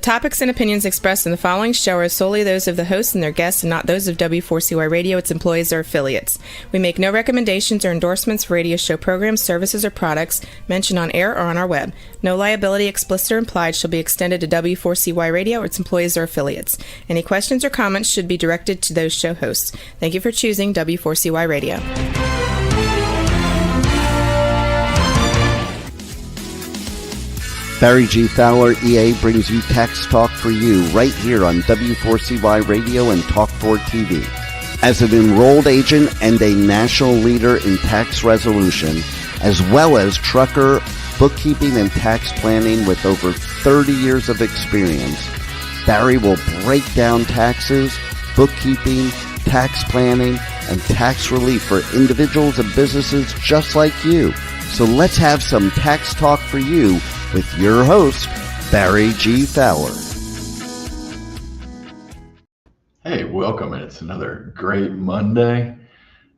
topics and opinions expressed in the following show are solely those of the hosts and their guests and not those of W4CY Radio, its employees, or affiliates. We make no recommendations or endorsements for radio show programs, services, or products mentioned on air or on our web. No liability, explicit or implied, shall be extended to W4CY Radio or its employees or affiliates. Any questions or comments should be directed to those show hosts. Thank you for choosing W4CY Radio. Barry G. Fowler, EA, brings you Tax Talk for You right here on W4CY Radio and Talk4 TV. As an enrolled agent and a national leader in tax resolution, as well as trucker, bookkeeping, and tax planning with over 30 years of experience, Barry will break down taxes, bookkeeping, tax planning, and tax relief for individuals and businesses just like you. So let's have some Tax Talk for You with your host, Barry G. Fowler. Hey, welcome. It's another great Monday,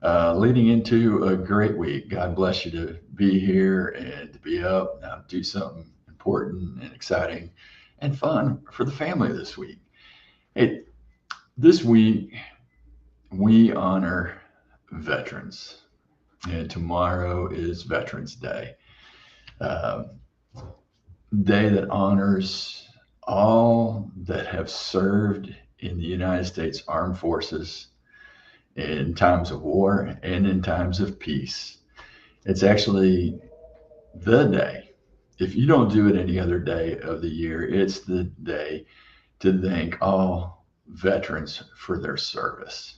leading into a great week. God bless you to be here and to be up now, do something important and exciting and fun for the family this week. Hey, this week we honor veterans, and tomorrow is Veterans Day. Day that honors all that have served in the United States Armed Forces in times of war and in times of peace. It's actually the day. If you don't do it any other day of the year, it's the day to thank all veterans for their service.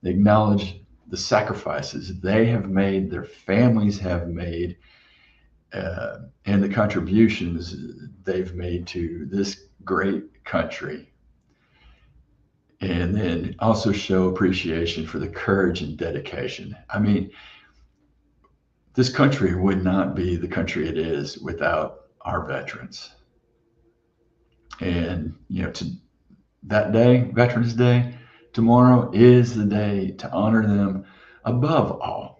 Acknowledge the sacrifices they have made, their families have made, and the contributions they've made to this great country. And then also show appreciation for the courage and dedication. I mean, this country would not be the country it is without our veterans. And, that day, Veterans Day, tomorrow is the day to honor them above all.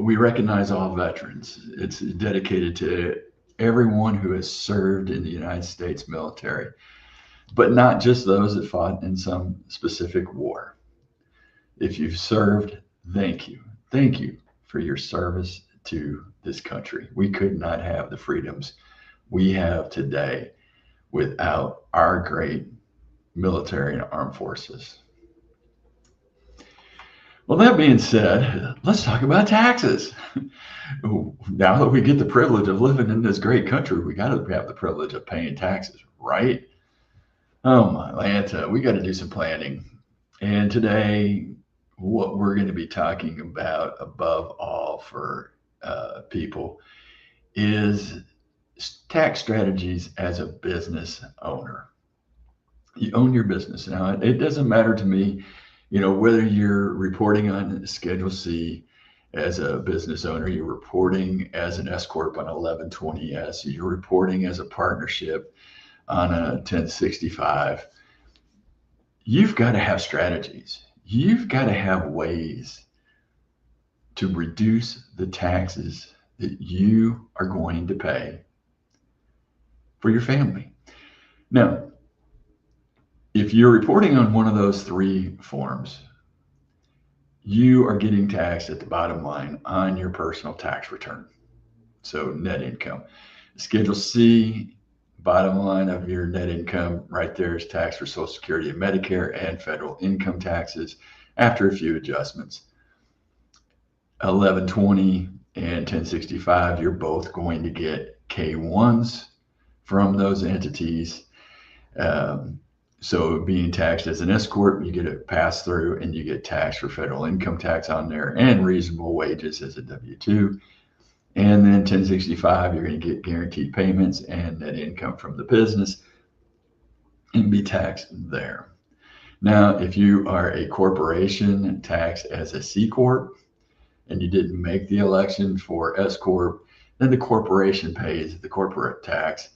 We recognize all veterans. It's dedicated to everyone who has served in the United States military, but not just those that fought in some specific war. If you've served, thank you. Thank you for your service to this country. We could not have the freedoms we have today without our great military and armed forces. Well, that being said, let's talk about taxes. Now that we get the privilege of living in this great country, we got to have the privilege of paying taxes, right? Oh my Lanta, we got to do some planning. And today, what we're going to be talking about above all for people is tax strategies as a business owner. You own your business. Now, it doesn't matter to me, whether you're reporting on Schedule C as a business owner, you're reporting as an S Corp on 1120S, you're reporting as a partnership on a 1065. You've got to have strategies. You've got to have ways to reduce the taxes that you are going to pay for your family. Now, if you're reporting on one of those three forms, you are getting taxed at the bottom line on your personal tax return. So net income. Schedule C, bottom line of your net income right there is tax for Social Security and Medicare and federal income taxes after a few adjustments. 1120 and 1065, you're both going to get K1s from those entities. So being taxed as an S Corp, you get a pass through and you get taxed for federal income tax on there and reasonable wages as a W-2. And then 1065, you're going to get guaranteed payments and net income from the business and be taxed there. Now, if you are a corporation taxed as a C Corp and you didn't make the election for S Corp, then the corporation pays the corporate tax.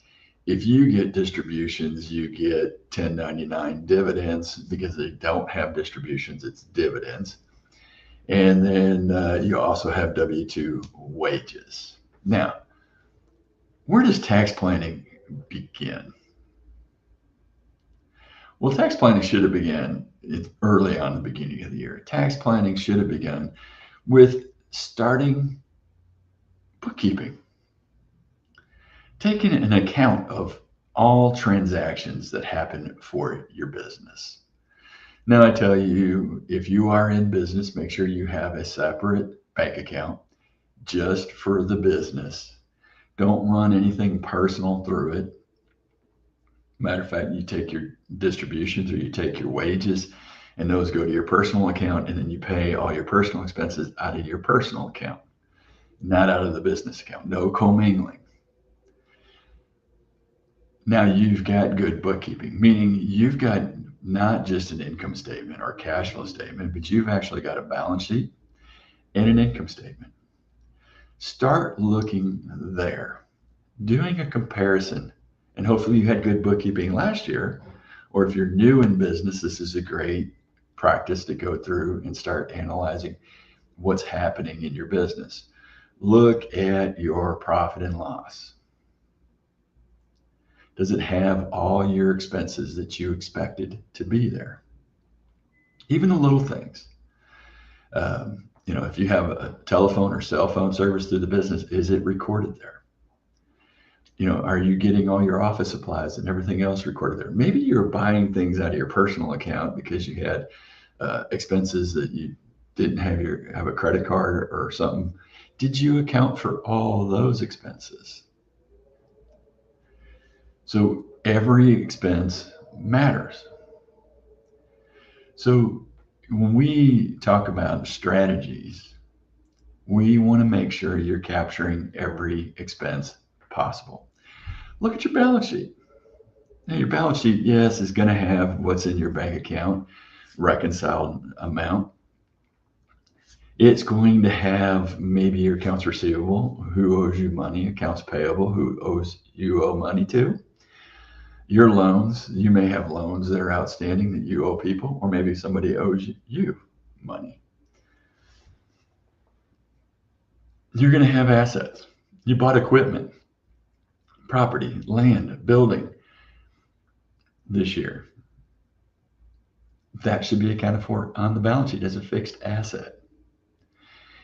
If you get distributions, you get 1099 dividends because they don't have distributions, it's dividends. And then you also have W-2 wages. Now, where does tax planning begin? Well, tax planning should have begun early on in the beginning of the year. Tax planning should have begun with starting bookkeeping, taking an account of all transactions that happen for your business. Now, I tell you, if you are in business, make sure you have a separate bank account just for the business. Don't run anything personal through it. Matter of fact, you take your distributions or you take your wages and those go to your personal account, and then you pay all your personal expenses out of your personal account, not out of the business account. No commingling. Now you've got good bookkeeping, meaning you've got not just an income statement or cash flow statement, but you've actually got a balance sheet and an income statement. Start looking there, doing a comparison, and hopefully you had good bookkeeping last year, or if you're new in business, this is a great practice to go through and start analyzing what's happening in your business. Look at your profit and loss. Does it have all your expenses that you expected to be there? Even the little things. If you have a telephone or cell phone service through the business, is it recorded there? Are you getting all your office supplies and everything else recorded there? Maybe you're buying things out of your personal account because you had expenses that you didn't have a credit card or something. Did you account for all those expenses? So every expense matters. So when we talk about strategies, we want to make sure you're capturing every expense possible. Look at your balance sheet. Now, your balance sheet, yes, is going to have what's in your bank account, reconciled amount. It's going to have maybe your accounts receivable, who owes you money, accounts payable, who you owe money to. Your loans, you may have loans that are outstanding that you owe people, or maybe somebody owes you money. You're going to have assets. You bought equipment, property, land, building this year. That should be accounted for on the balance sheet as a fixed asset.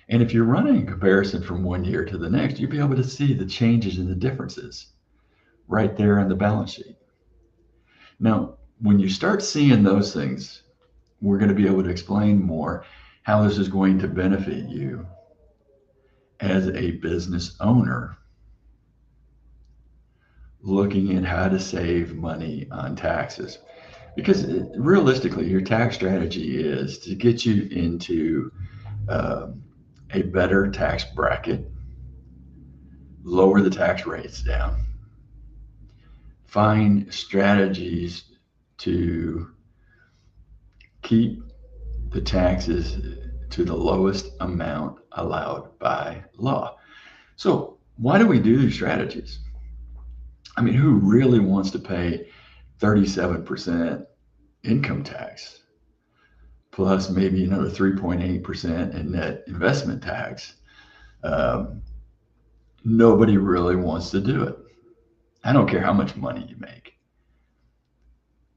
And if you're running a comparison from one year to the next, you'll be able to see the changes and the differences right there on the balance sheet. Now, when you start seeing those things, we're going to be able to explain more how this is going to benefit you as a business owner, looking at how to save money on taxes. Because realistically, your tax strategy is to get you into a better tax bracket, lower the tax rates down, find strategies to keep the taxes to the lowest amount allowed by law. So why do we do these strategies? I mean, who really wants to pay 37% income tax plus maybe another 3.8% in net investment tax? Nobody really wants to do it. I don't care how much money you make.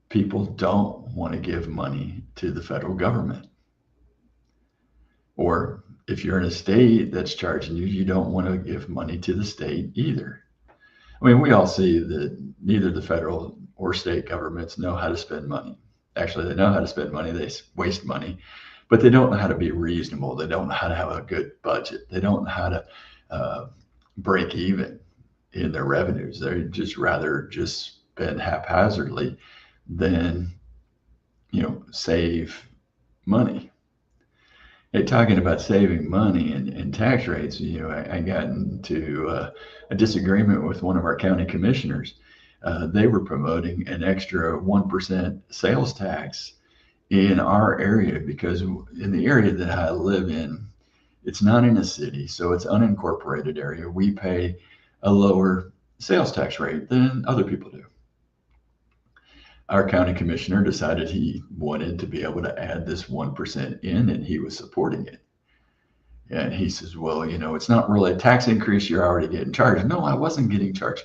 People don't want to give money to the federal government. Or if you're in a state that's charging you, you don't want to give money to the state either. I mean, we all see that neither the federal or state governments know how to spend money. Actually, they know how to spend money. They waste money, but they don't know how to be reasonable. They don't know how to have a good budget. They don't know how to break even in their revenues. They just rather just spend haphazardly than, save money. Hey, talking about saving money and tax rates, I got into a disagreement with one of our county commissioners. They were promoting an extra 1% sales tax in our area because in the area that I live in, it's not in a city, so it's unincorporated area. We pay a lower sales tax rate than other people do. Our county commissioner decided he wanted to be able to add this 1% in, and he was supporting it. And he says, well, it's not really a tax increase. You're already getting charged. No, I wasn't getting charged.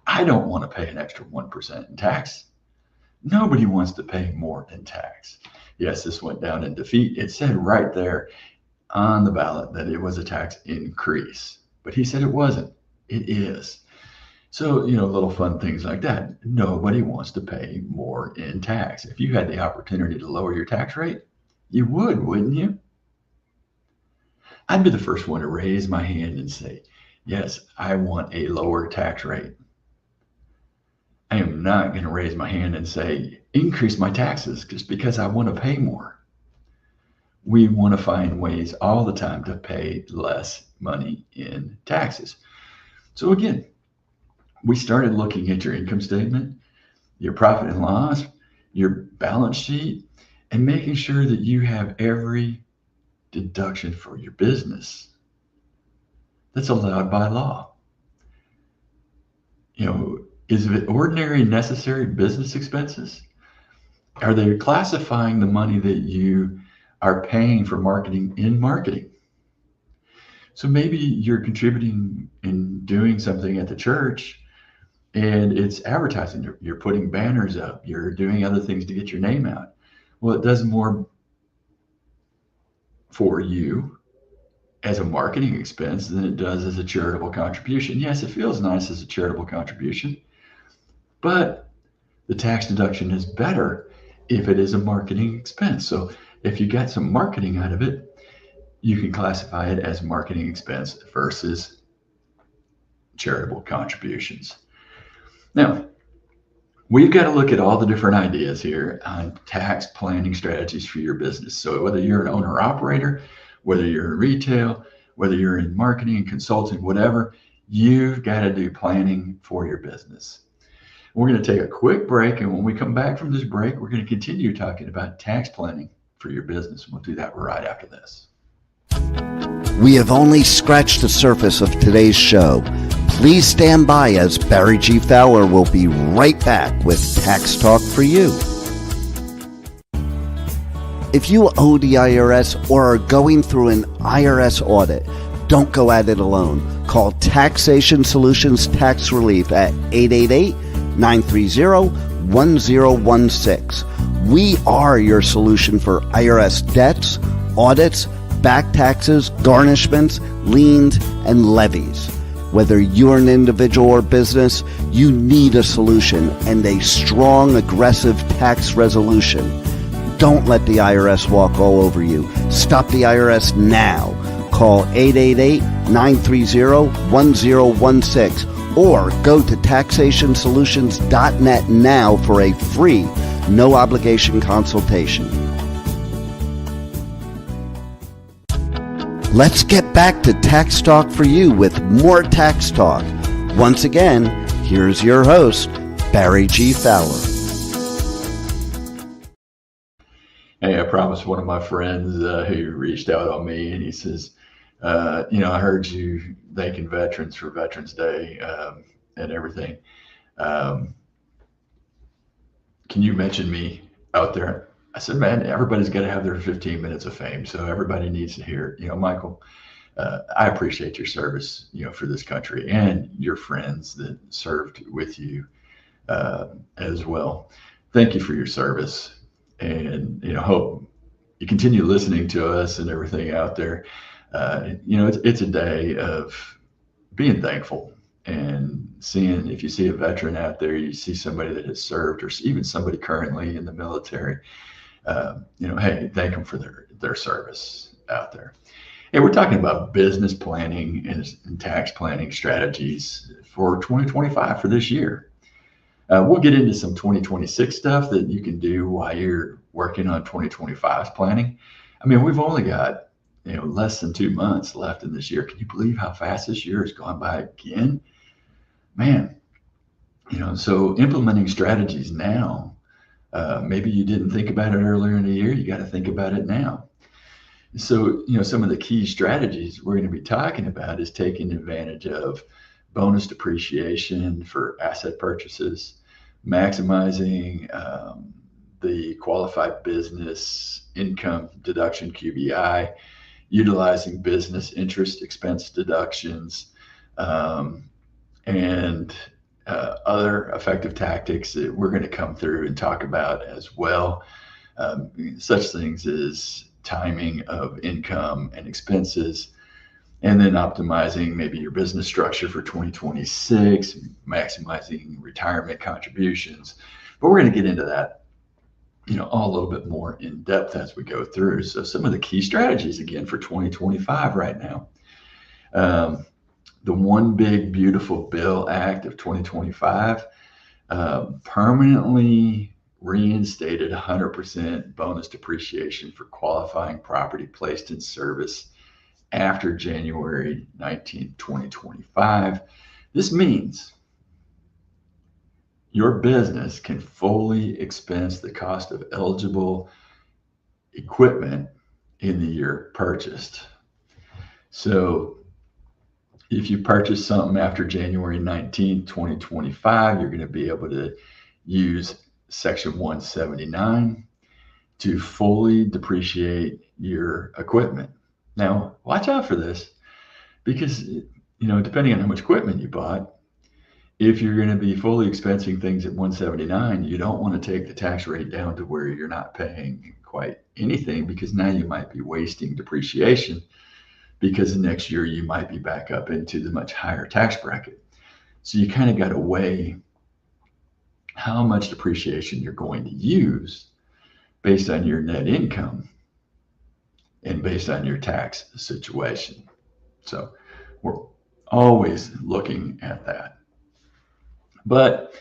I don't want to pay an extra 1% in tax. Nobody wants to pay more in tax. Yes, this went down in defeat. It said right there on the ballot that it was a tax increase, but he said it wasn't. It is. So, little fun things like that. Nobody wants to pay more in tax. If you had the opportunity to lower your tax rate, you would, wouldn't you? I'd be the first one to raise my hand and say, yes, I want a lower tax rate. I am not going to raise my hand and say, increase my taxes just because I want to pay more. We want to find ways all the time to pay less money in taxes. So again, we started looking at your income statement, your profit and loss, your balance sheet, and making sure that you have every deduction for your business that's allowed by law. Is it ordinary necessary business expenses? Are they classifying the money that you are paying for marketing in marketing? So maybe you're contributing and doing something at the church and it's advertising. You're putting banners up. You're doing other things to get your name out. Well, it does more for you as a marketing expense than it does as a charitable contribution. Yes, it feels nice as a charitable contribution, but the tax deduction is better if it is a marketing expense. So if you got some marketing out of it, you can classify it as marketing expense versus charitable contributions. Now, we've got to look at all the different ideas here on tax planning strategies for your business. So whether you're an owner operator, whether you're in retail, whether you're in marketing and consulting, whatever, you've got to do planning for your business. We're going to take a quick break, and when we come back from this break, we're going to continue talking about tax planning for your business. We'll do that right after this. We have only scratched the surface of today's show. Please stand by as Barry G. Fowler will be right back with Tax Talk for You. If you owe the IRS or are going through an IRS audit, don't go at it alone. Call Taxation Solutions Tax Relief at 888-930-1016. We are your solution for IRS debts, audits, back taxes, garnishments, liens, and levies. Whether you're an individual or business, you need a solution and a strong, aggressive tax resolution. Don't let the IRS walk all over you. Stop the IRS now. Call 888-930-1016 or go to taxationsolutions.net now for a free, no obligation consultation. Let's get back to Tax Talk for You with more Tax Talk. Once again, here's your host, Barry G. Fowler. Hey, I promised one of my friends who reached out on me, and he says, I heard you thanking veterans for Veterans Day and everything. Can you mention me out there? I said, man, everybody's got to have their 15 minutes of fame. So everybody needs to hear, Michael, I appreciate your service, for this country and your friends that served with you as well. Thank you for your service. And, hope you continue listening to us and everything out there. It's a day of being thankful and seeing, if you see a veteran out there, you see somebody that has served or even somebody currently in the military, hey, thank them for their service out there. Hey, we're talking about business planning and tax planning strategies for 2025 for this year. We'll get into some 2026 stuff that you can do while you're working on 2025's planning. I mean, we've only got, less than 2 months left in this year. Can you believe how fast this year has gone by again? Man, so implementing strategies now, maybe you didn't think about it earlier in the year. You got to think about it now. So, some of the key strategies we're going to be talking about is taking advantage of bonus depreciation for asset purchases, maximizing the qualified business income deduction, QBI, utilizing business interest expense deductions, and other effective tactics that we're going to come through and talk about as well. Such things as timing of income and expenses, and then optimizing maybe your business structure for 2026, maximizing retirement contributions. But we're going to get into that, all a little bit more in depth as we go through. So some of the key strategies again for 2025 right now. The One Big Beautiful Bill Act of 2025 permanently reinstated 100% bonus depreciation for qualifying property placed in service after January 19, 2025. This means your business can fully expense the cost of eligible equipment in the year purchased. So if you purchase something after January 19, 2025, you're going to be able to use Section 179 to fully depreciate your equipment. Now, watch out for this because, depending on how much equipment you bought, if you're going to be fully expensing things at 179, you don't want to take the tax rate down to where you're not paying quite anything, because now you might be wasting depreciation, because the next year you might be back up into the much higher tax bracket. So you kind of got to weigh how much depreciation you're going to use based on your net income and based on your tax situation. So we're always looking at that. But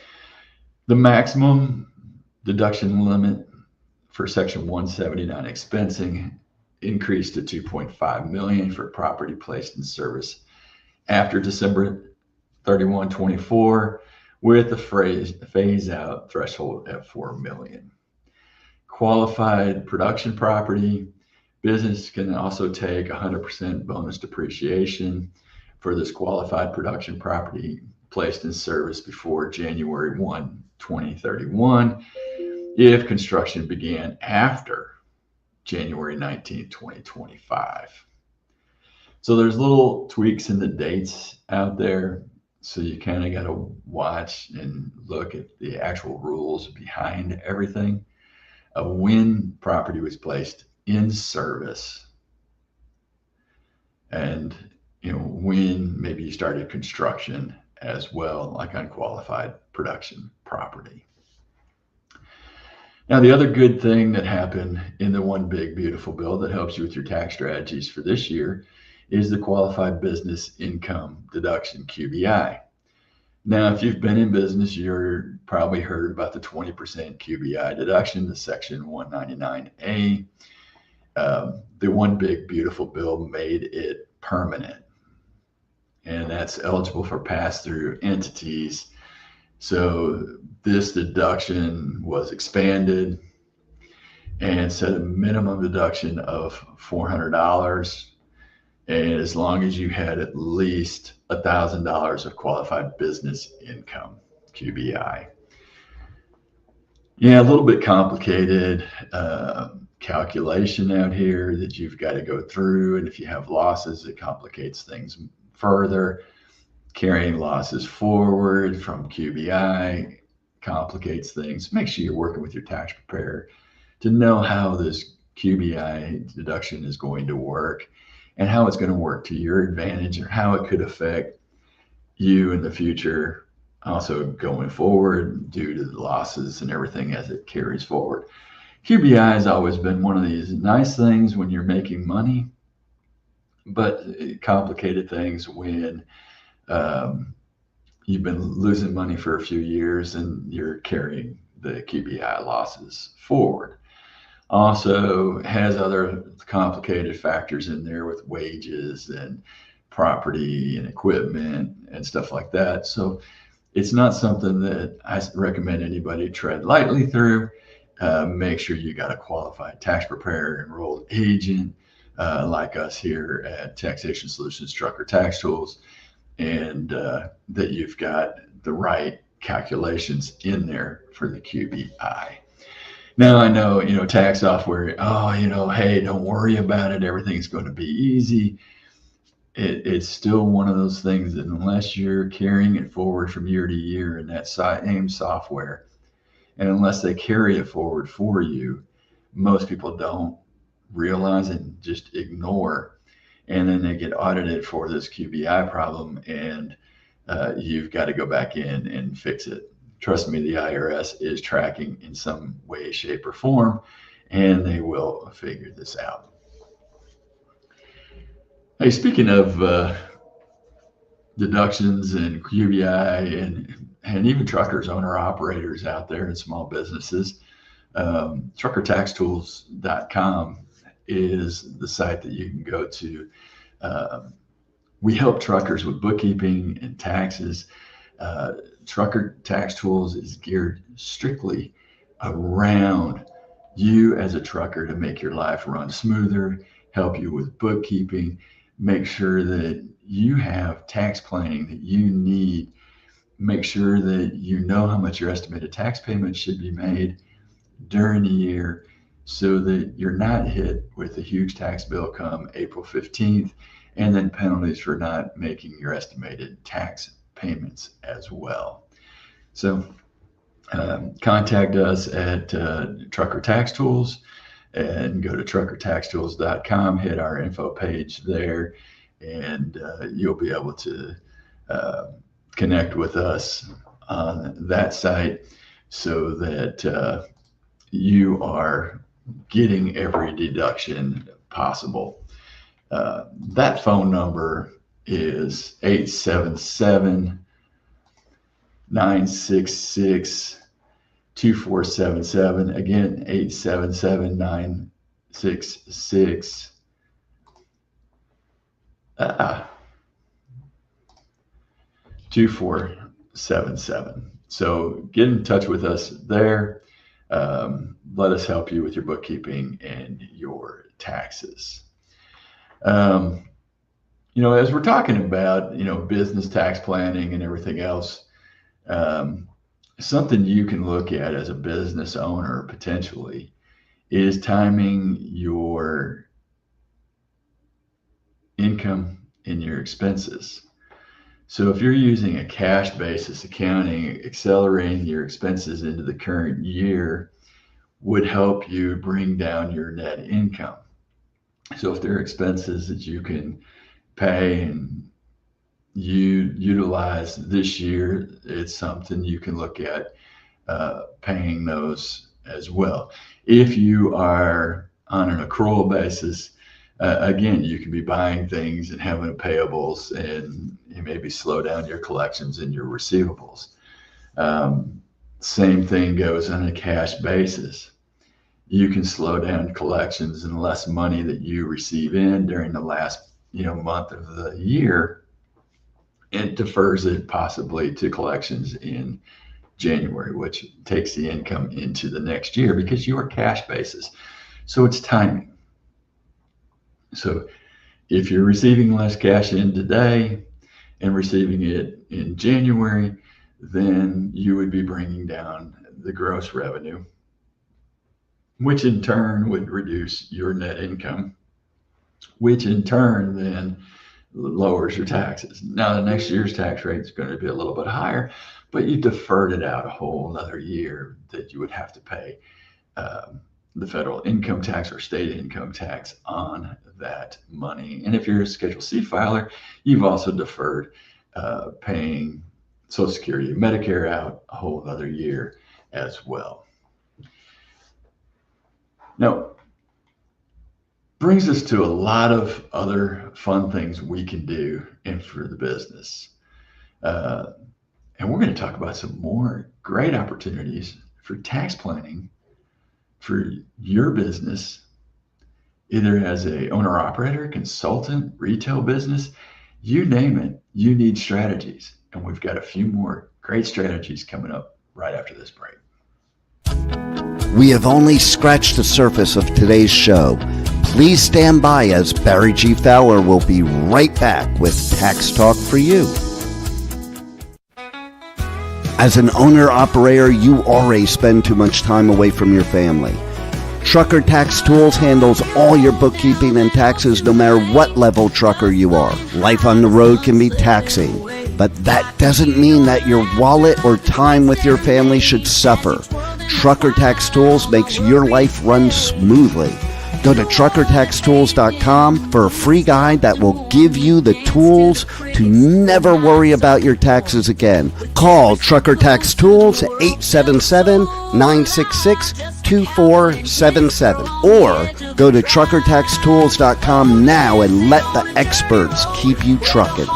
the maximum deduction limit for Section 179 expensing increased to $2.5 million for property placed in service after December 31, 24, with a phase out threshold at $4 million. Qualified production property business can also take 100% bonus depreciation for this qualified production property placed in service before January 1, 2031, if construction began after January 19, 2025. So there's little tweaks in the dates out there. So you kind of got to watch and look at the actual rules behind everything of when property was placed in service, and when maybe you started construction as well, like unqualified production property. Now, the other good thing that happened in the One Big Beautiful Bill that helps you with your tax strategies for this year is the Qualified Business Income Deduction, QBI. Now, if you've been in business, you're probably heard about the 20% QBI deduction, the Section 199A. The One Big Beautiful Bill made it permanent, and that's eligible for pass-through entities. So this deduction was expanded and set a minimum deduction of $400, and as long as you had at least $1,000 of qualified business income, QBI. Yeah, a little bit complicated calculation out here that you've got to go through, and if you have losses, it complicates things further. Carrying losses forward from QBI complicates things. Make sure you're working with your tax preparer to know how this QBI deduction is going to work and how it's going to work to your advantage, or how it could affect you in the future, also going forward due to the losses and everything as it carries forward. QBI has always been one of these nice things when you're making money, but complicated things when you've been losing money for a few years and you're carrying the QBI losses forward. Also has other complicated factors in there with wages and property and equipment and stuff like that. So it's not something that I recommend anybody tread lightly through. Make sure you got a qualified tax preparer, enrolled agent like us here at Taxation Solutions Trucker Tax Tools, and that you've got the right calculations in there for the QBI. Now, I know, tax software, hey, don't worry about it. Everything's going to be easy. it's still one of those things that unless you're carrying it forward from year to year in that same software, and unless they carry it forward for you, most people don't realize it and just ignore. And then they get audited for this QBI problem, and you've got to go back in and fix it. Trust me, the IRS is tracking in some way, shape, or form, and they will figure this out. Hey, speaking of deductions and QBI and even truckers, owner-operators out there and small businesses, truckertaxtools.com is the site that you can go to. We help truckers with bookkeeping and taxes. Trucker Tax Tools is geared strictly around you as a trucker to make your life run smoother, help you with bookkeeping, make sure that you have tax planning that you need, make sure that you know how much your estimated tax payment should be made during the year so that you're not hit with a huge tax bill come April 15th, and then penalties for not making your estimated tax payments as well. So contact us at Trucker Tax Tools and go to truckertaxtools.com, hit our info page there, and you'll be able to connect with us on that site so that you are getting every deduction possible. That phone number is 877-966-2477. Again, 877-966-2477. So get in touch with us there. Let us help you with your bookkeeping and your taxes. As we're talking about, business tax planning and everything else, something you can look at as a business owner potentially is timing your income and your expenses. So if you're using a cash basis accounting, accelerating your expenses into the current year would help you bring down your net income. So if there are expenses that you can pay and you utilize this year, it's something you can look at paying those as well. If you are on an accrual basis, again, you can be buying things and having payables, and you maybe slow down your collections and your receivables. Same thing goes on a cash basis. You can slow down collections and less money that you receive in during the last month of the year. It defers it possibly to collections in January, which takes the income into the next year because you are cash basis. So it's timing. So if you're receiving less cash in today and receiving it in January, then you would be bringing down the gross revenue, which in turn would reduce your net income, which in turn then lowers your taxes. Now, the next year's tax rate is going to be a little bit higher, but you deferred it out a whole another year that you would have to pay the federal income tax or state income tax on that money. And if you're a Schedule C filer, you've also deferred paying Social Security and Medicare out a whole other year as well. Now, brings us to a lot of other fun things we can do in for the business. And we're going to talk about some more great opportunities for tax planning for your business, either as a owner-operator, consultant, retail business, you name it, you need strategies. And we've got a few more great strategies coming up right after this break. We have only scratched the surface of today's show. Please stand by as Barry G. Fowler will be right back with Tax Talk for You. As an owner-operator, you already spend too much time away from your family. Trucker Tax Tools handles all your bookkeeping and taxes no matter what level trucker you are. Life on the road can be taxing, but that doesn't mean that your wallet or time with your family should suffer. Trucker Tax Tools makes your life run smoothly. Go to truckertaxtools.com for a free guide that will give you the tools to never worry about your taxes again. Call Trucker Tax Tools 877-966-2477 or go to truckertaxtools.com now and let the experts keep you trucking.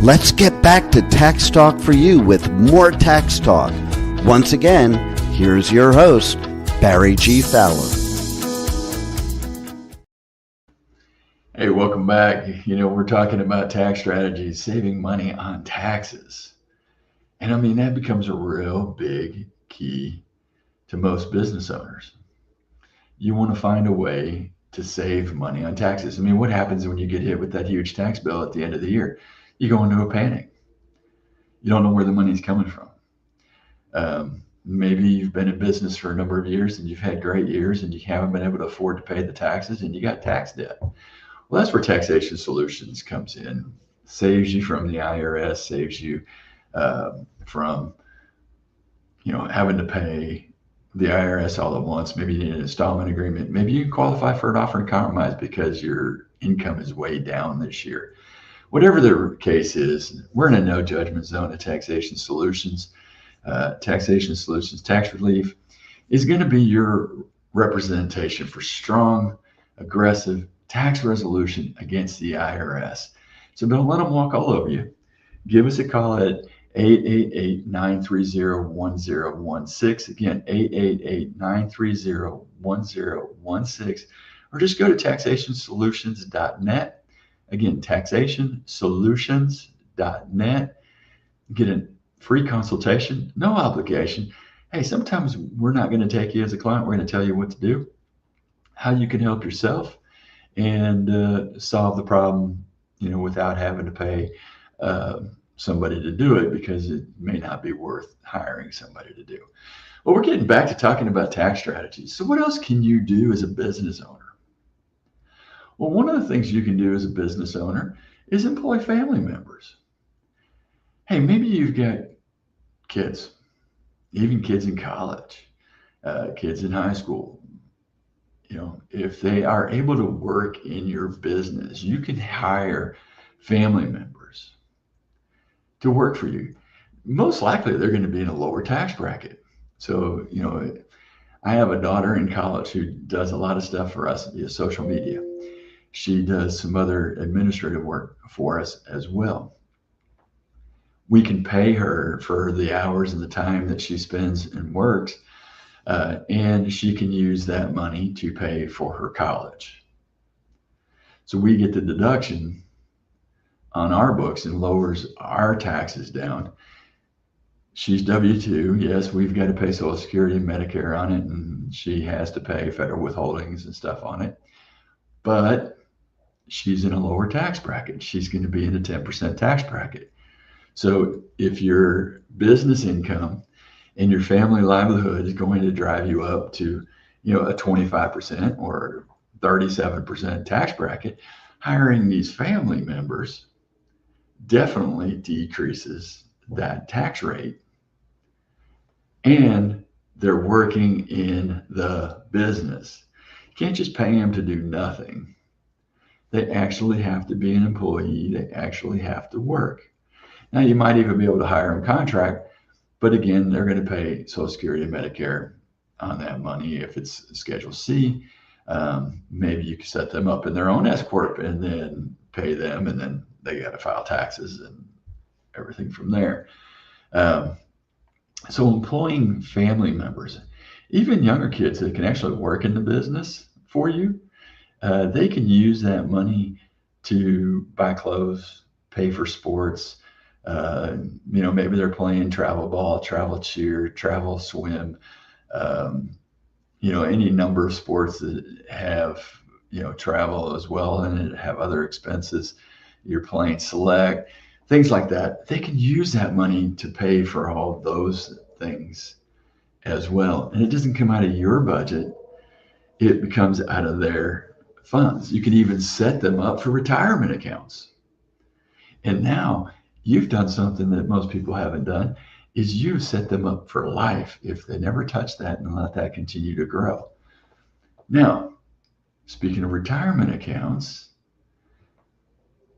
Let's get back to Tax Talk for You with more Tax Talk. Once again, here's your host, Barry G. Fowler. Hey, welcome back. We're talking about tax strategies, saving money on taxes. And I mean, that becomes a real big key to most business owners. You want to find a way to save money on taxes. I mean, what happens when you get hit with that huge tax bill at the end of the year? You go into a panic. You don't know where the money's coming from. Maybe you've been in business for a number of years and you've had great years and you haven't been able to afford to pay the taxes and you got tax debt. Well, that's where Taxation Solutions comes in. Saves you from the IRS, saves you from having to pay the IRS all at once. Maybe you need an installment agreement. Maybe you can qualify for an offer in compromise because your income is way down this year. Whatever the case is, we're in a no judgment zone at Taxation Solutions. Taxation Solutions Tax Relief is going to be your representation for strong, aggressive tax resolution against the IRS. So don't let them walk all over you. Give us a call at 888-930-1016. Again, 888-930-1016. Or just go to taxationsolutions.net. Again, taxationsolutions.net. Get a free consultation, no obligation. Hey, sometimes we're not going to take you as a client. We're going to tell you what to do, how you can help yourself, and solve the problem, without having to pay somebody to do it because it may not be worth hiring somebody to do. Well, we're getting back to talking about tax strategies. So what else can you do as a business owner? Well, one of the things you can do as a business owner is employ family members. Hey, maybe you've got kids, even kids in college, kids in high school. If they are able to work in your business, you can hire family members to work for you. Most likely, they're going to be in a lower tax bracket. So, I have a daughter in college who does a lot of stuff for us via social media. She does some other administrative work for us as well. We can pay her for the hours and the time that she spends and works, and she can use that money to pay for her college. So we get the deduction on our books and lowers our taxes down. She's W-2. Yes, we've got to pay Social Security and Medicare on it, and she has to pay federal withholdings and stuff on it. But she's in a lower tax bracket. She's going to be in a 10% tax bracket. So if your business income and your family livelihood is going to drive you up to, a 25% or 37% tax bracket, hiring these family members definitely decreases that tax rate. And they're working in the business. You can't just pay them to do nothing. They actually have to be an employee. They actually have to work. Now, you might even be able to hire them contract, but again, they're going to pay Social Security and Medicare on that money. If it's Schedule C, maybe you can set them up in their own S Corp and then pay them, and then they got to file taxes and everything from there. So employing family members, even younger kids that can actually work in the business for you, they can use that money to buy clothes, pay for sports. Maybe they're playing travel ball, travel cheer, travel swim, any number of sports that have, travel as well and have other expenses. You're playing select, things like that. They can use that money to pay for all of those things as well. And it doesn't come out of your budget, it becomes out of their funds. You can even set them up for retirement accounts. And now you've done something that most people haven't done, is you've set them up for life if they never touch that and let that continue to grow. Now, speaking of retirement accounts,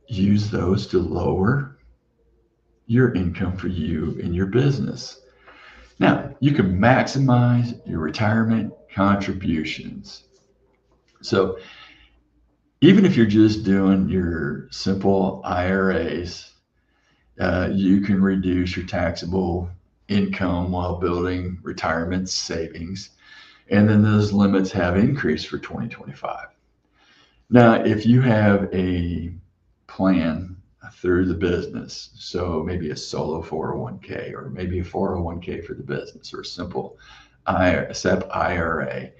use those to lower your income for you and your business. Now, you can maximize your retirement contributions. So even if you're just doing your simple IRAs, you can reduce your taxable income while building retirement savings. And then those limits have increased for 2025. Now, if you have a plan through the business, so maybe a solo 401k or maybe a 401k for the business or a simple SEP IRA,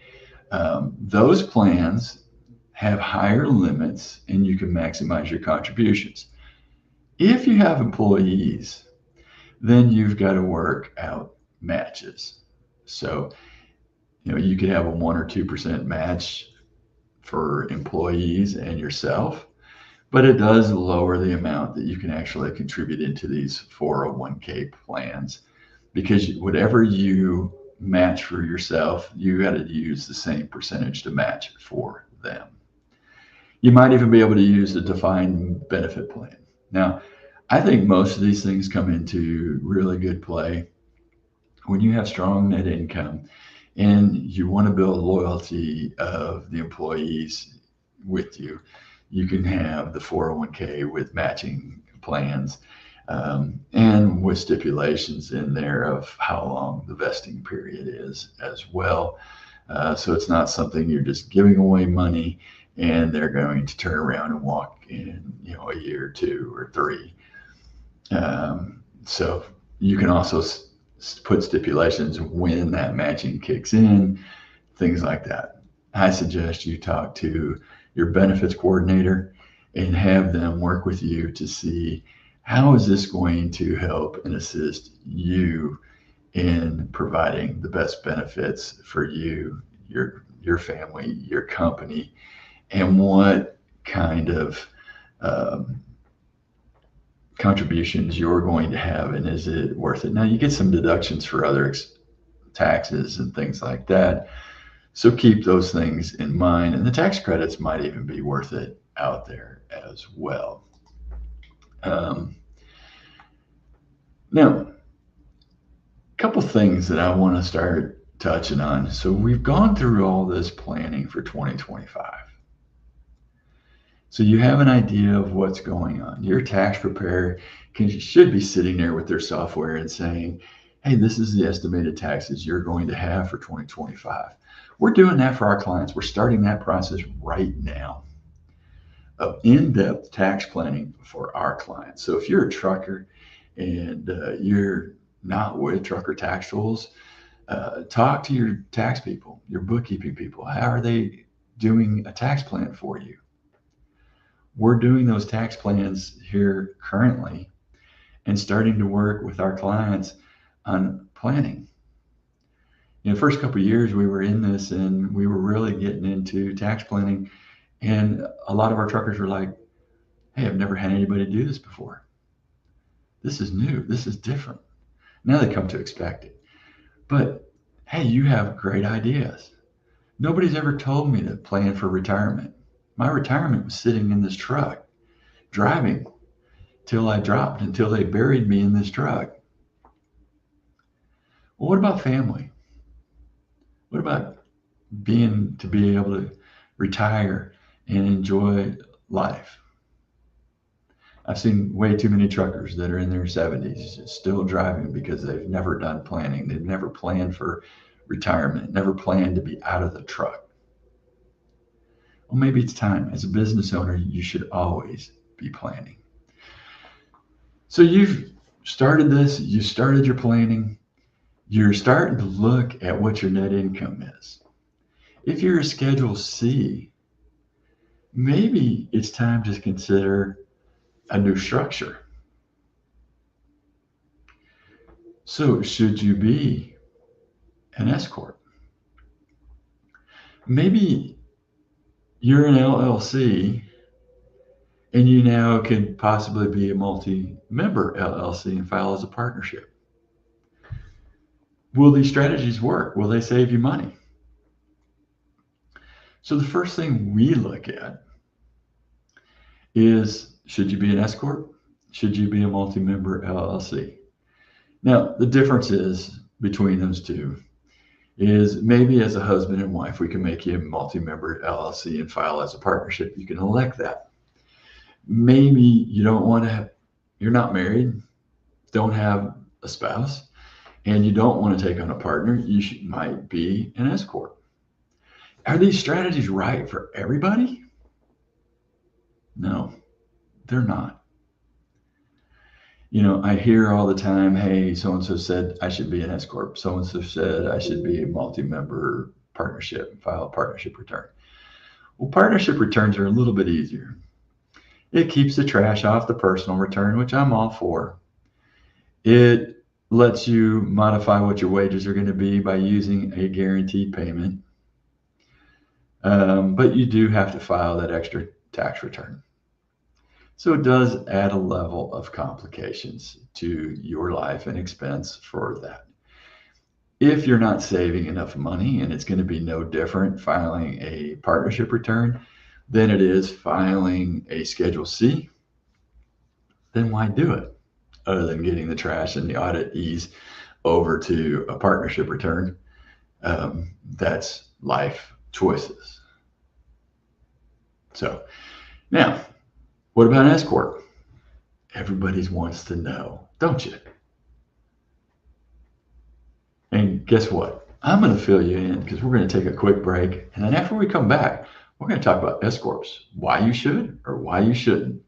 those plans have higher limits and you can maximize your contributions. If you have employees, then you've got to work out matches. So, you could have a 1 or 2% match for employees and yourself, but it does lower the amount that you can actually contribute into these 401k plans, because whatever you match for yourself, you got to use the same percentage to match for them. You might even be able to use a defined benefit plan. Now, I think most of these things come into really good play when you have strong net income and you want to build loyalty of the employees with you. You can have the 401k with matching plans and with stipulations in there of how long the vesting period is as well. So it's not something you're just giving away money and they're going to turn around and walk in, a year or 2 or 3. So you can also put stipulations when that matching kicks in, things like that. I suggest you talk to your benefits coordinator and have them work with you to see how is this going to help and assist you in providing the best benefits for you, your family, your company, and what kind of contributions you're going to have, and is it worth it? Now, you get some deductions for other taxes and things like that, so keep those things in mind, and the tax credits might even be worth it out there as well. Now, a couple things that I want to start touching on. So we've gone through all this planning for 2025. So you have an idea of what's going on. Your tax preparer should be sitting there with their software and saying, hey, this is the estimated taxes you're going to have for 2025. We're doing that for our clients. We're starting that process right now of in-depth tax planning for our clients. So if you're a trucker and you're not with Trucker Tax Tools, talk to your tax people, your bookkeeping people. How are they doing a tax plan for you? We're doing those tax plans here currently and starting to work with our clients on planning. In the first couple of years, we were in this and we were really getting into tax planning. And a lot of our truckers were like, hey, I've never had anybody do this before. This is new. This is different. Now they come to expect it. But hey, you have great ideas. Nobody's ever told me to plan for retirement. My retirement was sitting in this truck, driving till I dropped, until they buried me in this truck. Well, what about family? What about being able to retire and enjoy life? I've seen way too many truckers that are in their 70s still driving because they've never done planning. They've never planned for retirement, never planned to be out of the truck. Well, maybe it's time. As a business owner, you should always be planning. So you've started this, you started your planning, you're starting to look at what your net income is. If you're a Schedule C, maybe it's time to consider a new structure. So should you be an S corp. Maybe you're an LLC and you now could possibly be a multi-member LLC and file as a partnership. Will these strategies work? Will they save you money? So the first thing we look at is, should you be an S corp? Should you be a multi-member LLC? Now, the difference is between those two is maybe as a husband and wife, we can make you a multi-member LLC and file as a partnership. You can elect that. Maybe you don't want to, you're not married, don't have a spouse, and you don't want to take on a partner, might be an S corp. Are these strategies right for everybody? No, they're not. You know, I hear all the time, hey, so-and-so said I should be an S corp. So-and-so said I should be a multi-member partnership and file a partnership return. Well, partnership returns are a little bit easier. It keeps the trash off the personal return, which I'm all for. It lets you modify what your wages are going to be by using a guaranteed payment. But you do have to file that extra tax return. So it does add a level of complications to your life and expense for that. If you're not saving enough money, and it's going to be no different filing a partnership return than it is filing a Schedule C, then why do it? Other than getting the trash and the audit ease over to a partnership return, that's life choices. So now, what about an S corp? Everybody wants to know, don't you? And guess what? I'm going to fill you in because we're going to take a quick break. And then after we come back, we're going to talk about S corps, why you should or why you shouldn't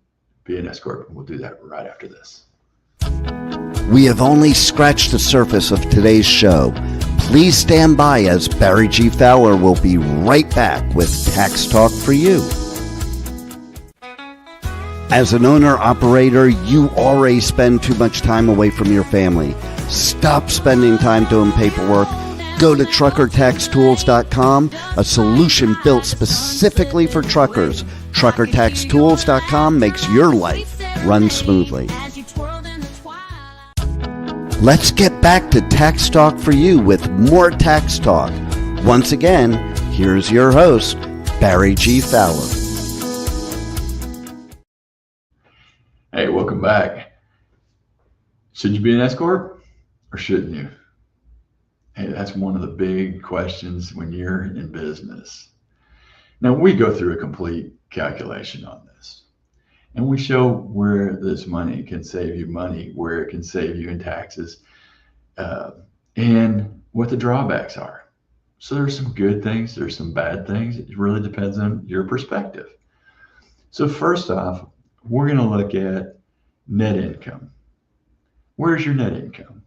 be an S corp. We'll do that right after this. We have only scratched the surface of today's show. Please stand by as Barry G. Fowler will be right back with Tax Talk for You. As an owner-operator, you already spend too much time away from your family. Stop spending time doing paperwork. Go to truckertaxtools.com, a solution built specifically for truckers. Truckertaxtools.com makes your life run smoothly. Let's get back to Tax Talk for You with more Tax Talk. Once again, here's your host, Barry G. Fowler. Hey, welcome back. Should you be an S corp or shouldn't you? Hey, that's one of the big questions when you're in business. Now, we go through a complete calculation on this, and we show where this money can save you money, where it can save you in taxes, and what the drawbacks are. So there's some good things, there's some bad things. It really depends on your perspective. So first off, we're going to look at net income. Where's your net income?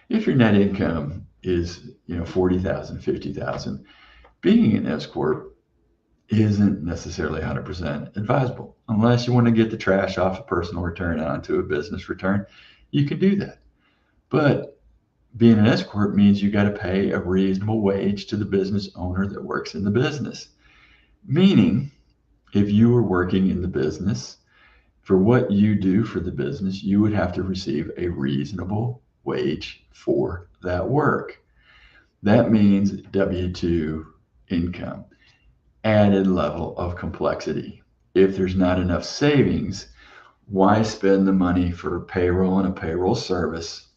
If your net income is, $40,000, $50,000, being an S corp isn't necessarily 100% advisable. Unless you want to get the trash off a personal return onto a business return, you can do that. But being an S corp means you got to pay a reasonable wage to the business owner that works in the business. Meaning, if you were working in the business, for what you do for the business, you would have to receive a reasonable wage for that work. That means W-2 income, added level of complexity. If there's not enough savings, why spend the money for payroll and a payroll service?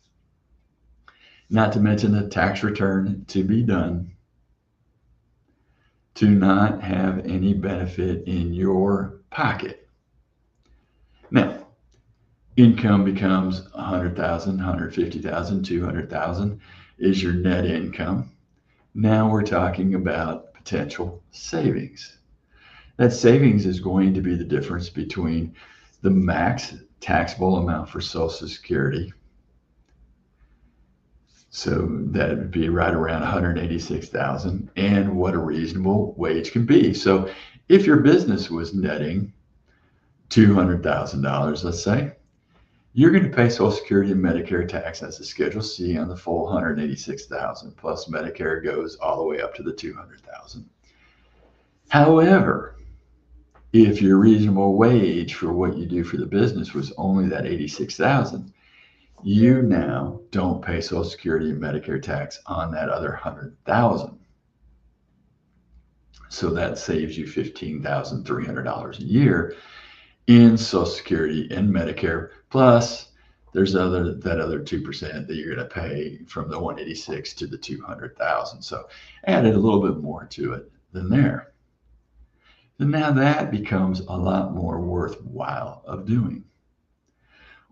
Not to mention the tax return to be done, to not have any benefit in your pocket. Now, income becomes $100,000, $150,000, $200,000 is your net income. Now we're talking about potential savings. That savings is going to be the difference between the max taxable amount for Social Security. So that would be right around $186,000 and what a reasonable wage can be. So if your business was netting $200,000, let's say, you're going to pay Social Security and Medicare tax as a Schedule C on the full $186,000, plus Medicare goes all the way up to the $200,000. However, if your reasonable wage for what you do for the business was only that $86,000, you now don't pay Social Security and Medicare tax on that other $100,000. So that saves you $15,300 a year in Social Security and Medicare. Plus, there's that other 2% that you're going to pay from the 186 to the 200,000. So added a little bit more to it than there. And now that becomes a lot more worthwhile of doing.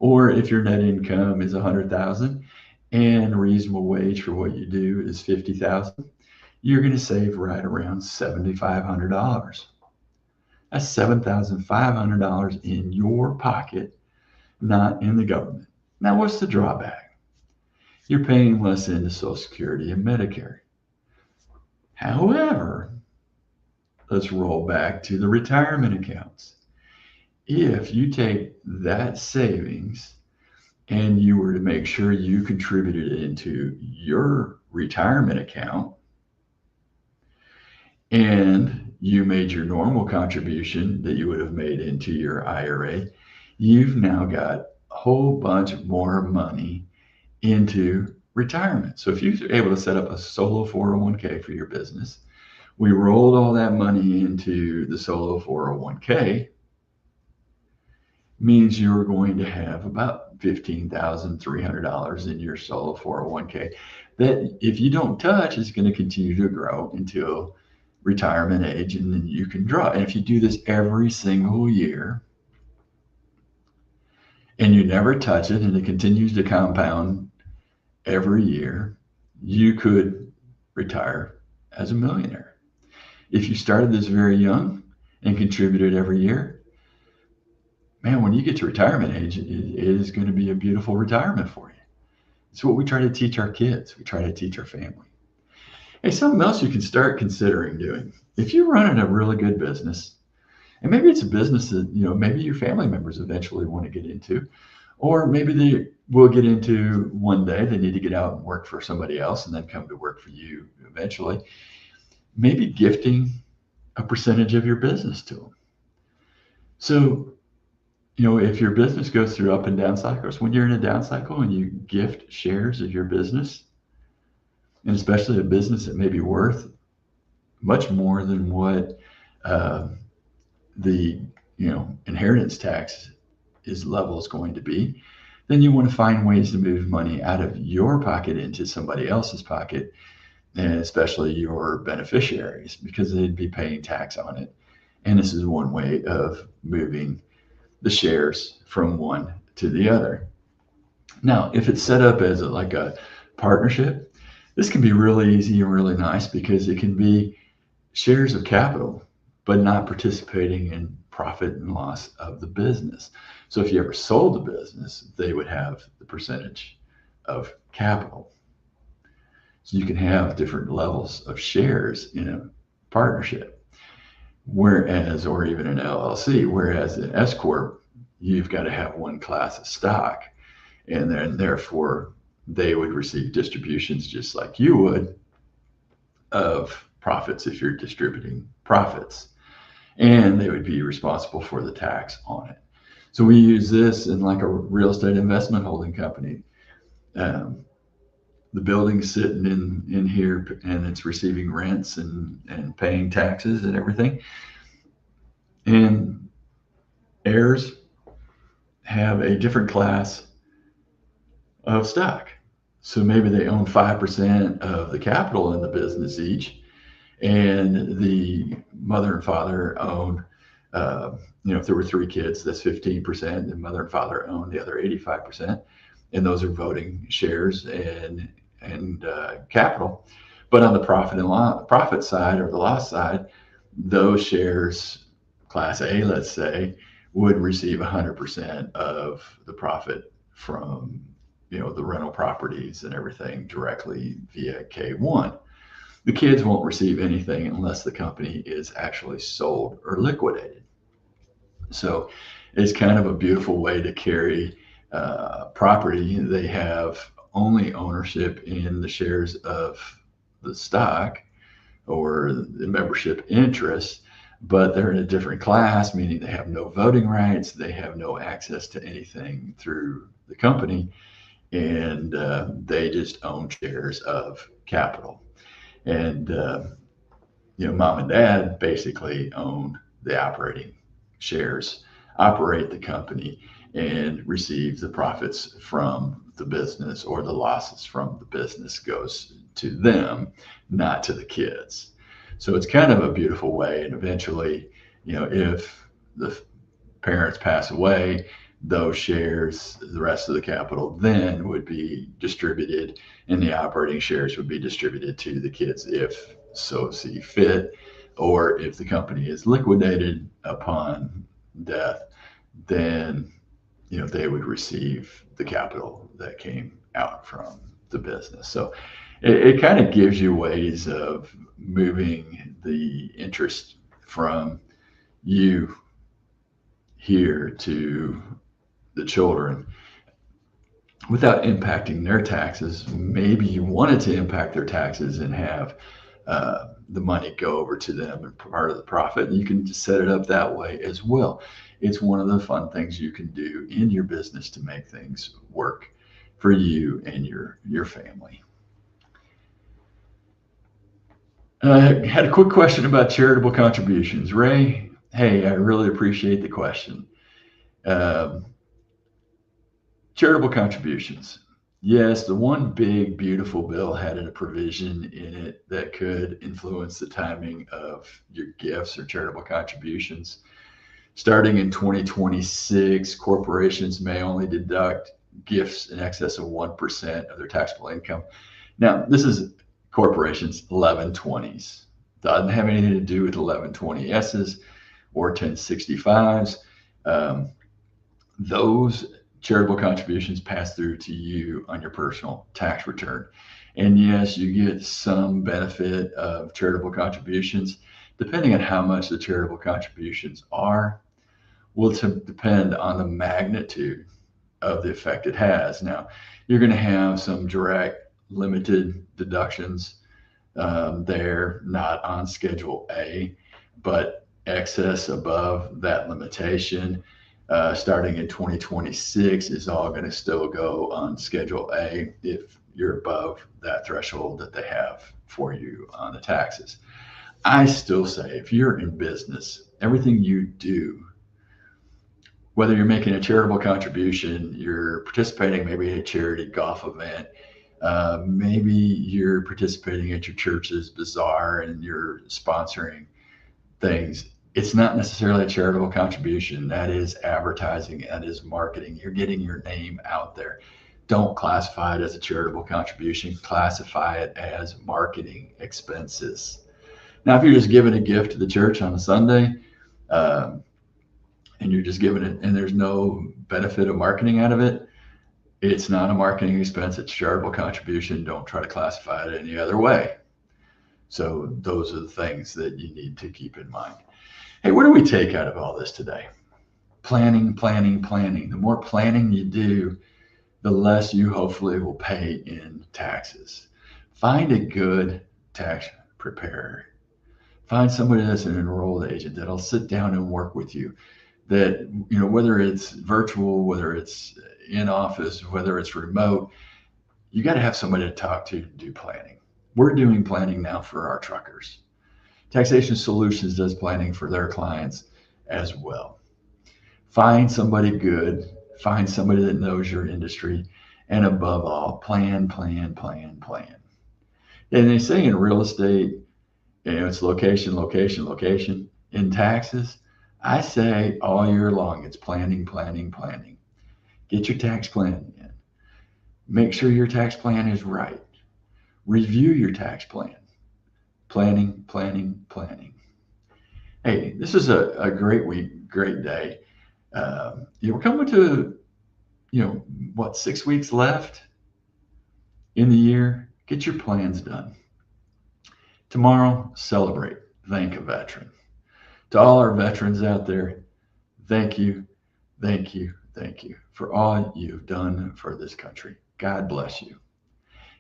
Or if your net income is 100,000 and reasonable wage for what you do is 50,000, you're going to save right around $7,500. That's $7,500 in your pocket, not in the government. Now, what's the drawback? You're paying less into Social Security and Medicare. However, let's roll back to the retirement accounts. If you take that savings and you were to make sure you contributed it into your retirement account, and you made your normal contribution that you would have made into your IRA, you've now got a whole bunch more money into retirement. So if you're able to set up a solo 401k for your business, we rolled all that money into the solo 401k, means you're going to have about $15,300 in your solo 401k that if you don't touch is going to continue to grow until retirement age, and then you can draw. And if you do this every single year and you never touch it and it continues to compound every year, you could retire as a millionaire. If you started this very young and contributed every year, man, when you get to retirement age, it is going to be a beautiful retirement for you. It's what we try to teach our kids. We try to teach our family. Hey, something else you can start considering doing. If you're running a really good business, and maybe it's a business that, maybe your family members eventually want to get into, or maybe they will get into one day, they need to get out and work for somebody else and then come to work for you eventually. Maybe gifting a percentage of your business to them. So, if your business goes through up and down cycles, when you're in a down cycle and you gift shares of your business, and especially a business that may be worth much more than what the inheritance tax level is going to be, then you want to find ways to move money out of your pocket into somebody else's pocket, and especially your beneficiaries, because they'd be paying tax on it. And this is one way of moving the shares from one to the other. Now, if it's set up as like a partnership, this can be really easy and really nice because it can be shares of capital, but not participating in profit and loss of the business. So if you ever sold the business, they would have the percentage of capital. So you can have different levels of shares in a partnership, or even an LLC, whereas in S Corp, you've got to have one class of stock, and then therefore they would receive distributions just like you would of profits if you're distributing profits, and they would be responsible for the tax on it. So we use this in like a real estate investment holding company. The building's sitting in here and it's receiving rents and paying taxes and everything. And heirs have a different class of stock. So maybe they own 5% of the capital in the business each, and the mother and father own, if there were 3 kids, that's 15%, and mother and father own the other 85%, and those are voting shares and capital. But on the profit side or the loss side, those shares, Class A, let's say, would receive 100% of the profit from the rental properties and everything directly via K1. The kids won't receive anything unless the company is actually sold or liquidated. So it's kind of a beautiful way to carry property, they have only ownership in the shares of the stock or the membership interest, but they're in a different class, meaning they have no voting rights, they have no access to anything through the company, and they just own shares of capital. And mom and dad basically own the operating shares, operate the company, and receive the profits from the business, or the losses from the business goes to them, not to the kids. So it's kind of a beautiful way. And eventually, if the parents pass away, those shares, the rest of the capital then would be distributed, and the operating shares would be distributed to the kids if so see fit, or if the company is liquidated upon death, then they would receive the capital that came out from the business. So it kind of gives you ways of moving the interest from you here to the children without impacting their taxes. Maybe you wanted to impact their taxes and have the money go over to them and part of the profit. You can just set it up that way as well. It's one of the fun things you can do in your business to make things work for you and your family. I had a quick question about charitable contributions. Ray, hey, I really appreciate the question. Charitable contributions. Yes, the one big, beautiful bill had a provision in it that could influence the timing of your gifts or charitable contributions. Starting in 2026, corporations may only deduct gifts in excess of 1% of their taxable income. Now, this is corporations 1120s. Doesn't have anything to do with 1120Ss or 1065s. Those charitable contributions pass through to you on your personal tax return. And yes, you get some benefit of charitable contributions. Depending on how much the charitable contributions are, will depend on the magnitude of the effect it has. Now, you're going to have some direct limited deductions there, not on Schedule A, but excess above that limitation starting in 2026 is all going to still go on Schedule A if you're above that threshold that they have for you on the taxes. I still say if you're in business, everything you do, whether you're making a charitable contribution, you're participating maybe in a charity golf event, maybe you're participating at your church's bazaar and you're sponsoring things. It's not necessarily a charitable contribution. That is advertising, that is marketing. You're getting your name out there. Don't classify it as a charitable contribution. Classify it as marketing expenses. Now, if you're just giving a gift to the church on a Sunday, and you're just giving it and there's no benefit of marketing out of it, it's not a marketing expense. It's charitable contribution. Don't try to classify it any other way. So those are the things that you need to keep in mind. Hey, what do we take out of all this today? Planning, planning, planning. The more planning you do, the less you hopefully will pay in taxes. Find a good tax preparer. Find somebody that's an enrolled agent that'll sit down and work with you. That, whether it's virtual, whether it's in office, whether it's remote, you got to have somebody to talk to do planning. We're doing planning now for our truckers. Taxation Solutions does planning for their clients as well. Find somebody good, find somebody that knows your industry, and above all, plan, plan, plan, plan. And they say in real estate, it's location, location, location. In taxes, I say all year long, it's planning, planning, planning. Get your tax plan in. Make sure your tax plan is right. Review your tax plan. Planning, planning, planning. Hey, this is a great week, great day. We're coming to, 6 weeks left in the year. Get your plans done. Tomorrow, celebrate. Thank a veteran. To all our veterans out there, thank you, thank you, thank you for all you've done for this country. God bless you.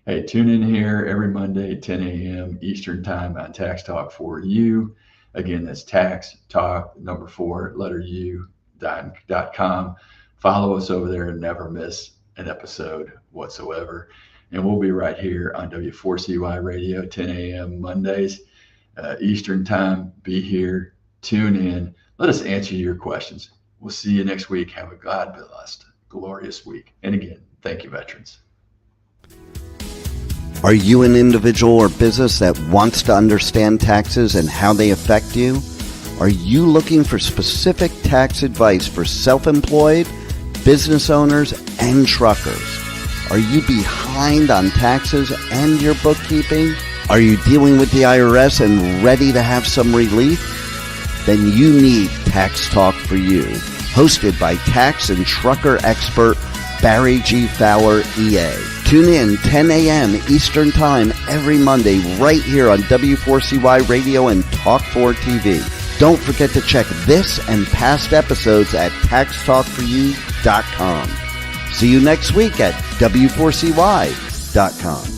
Hey, tune in here every Monday at 10 a.m. Eastern Time on Tax Talk for You. Again, that's Tax Talk, 4, letter U.com. Follow us over there and never miss an episode whatsoever. And we'll be right here on W4CY Radio, 10 a.m. Mondays, Eastern Time. Be here, tune in. Let us answer your questions. We'll see you next week. Have a God-blessed, glorious week. And again, thank you, veterans. Are you an individual or business that wants to understand taxes and how they affect you? Are you looking for specific tax advice for self-employed, business owners, and truckers? Are you behind on taxes and your bookkeeping? Are you dealing with the IRS and ready to have some relief? Then you need Tax Talk for You, hosted by tax and trucker expert Barry G. Fowler, EA. Tune in 10 a.m. Eastern Time every Monday right here on W4CY Radio and Talk4 TV. Don't forget to check this and past episodes at TaxTalkForYou.com. See you next week at W4CY.com.